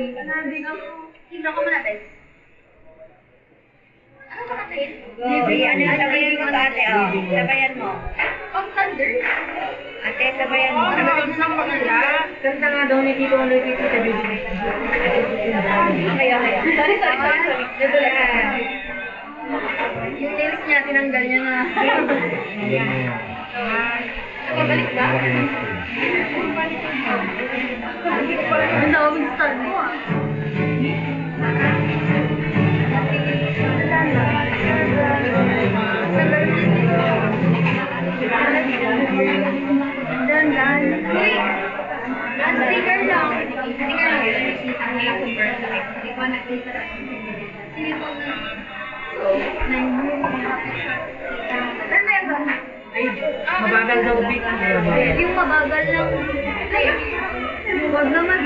Himno ka muna, Bes. Ano ba natin? Ano yung sabayan mo ate? Oh, sabayan mo. Pang thunder. Ate, sabayan mo. Kanta nga daw ni Tito Oloy Tito sa baby. Kaya. Sorry. Yung nails niya, tinanggal niya na. Nakabalik ba? Ang daming star mo ah. Dan. Uy! Sticker lang. Sticker lang yun. Hindi ko nakita. Sige po na. Ano yan ba? Ay, mabagal daw beat. Yung mabagal lang. Ay, huwag naman.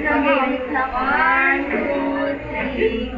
Dali lang. One, two, three.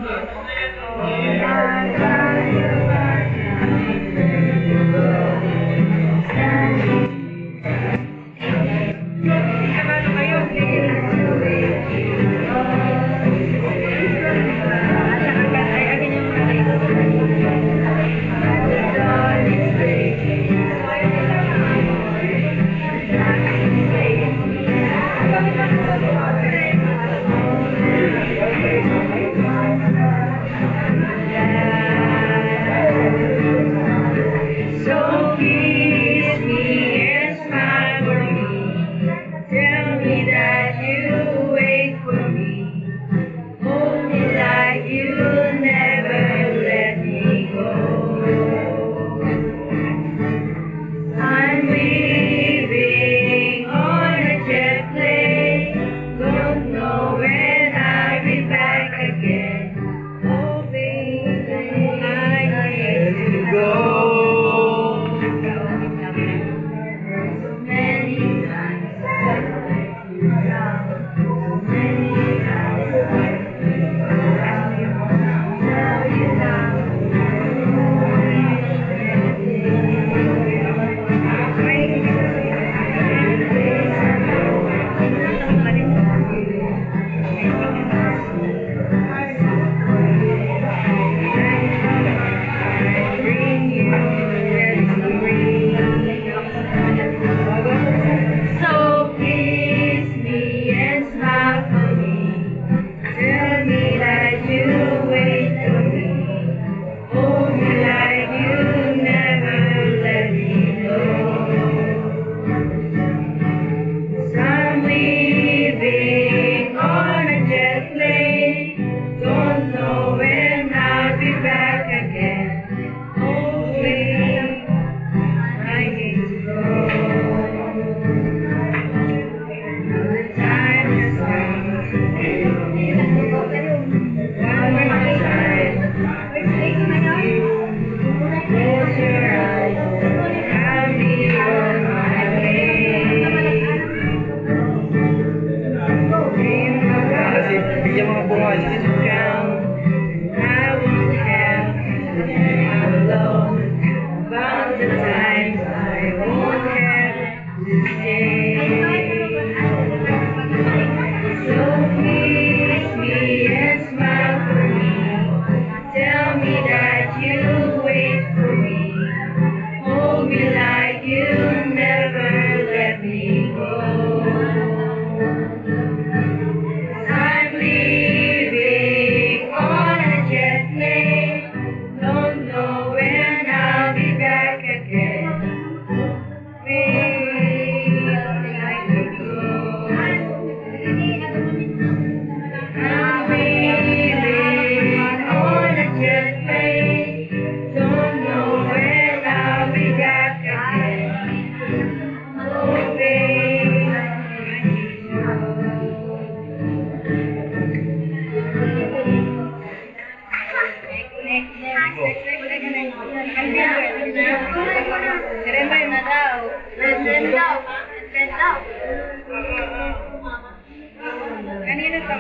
Kanino to?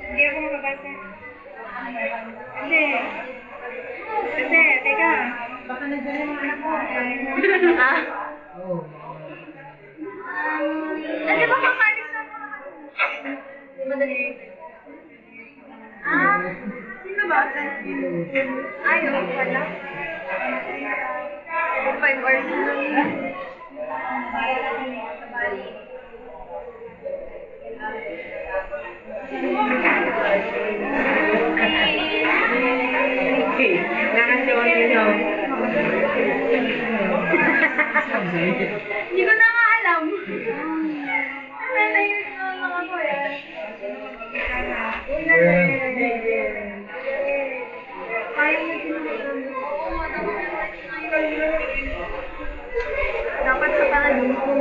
Hindi ako makabasa. Kasi, teka. Baka nandiyan yung mga anak ko. Ah. madali. Sino ba? Ayaw, wala. 5 hours na lang. Okay, nakasiwan nyo. Hindi ko na nga alam. Nanayos na lang ako eh. Kaya mo din dapat sa pangalan mo,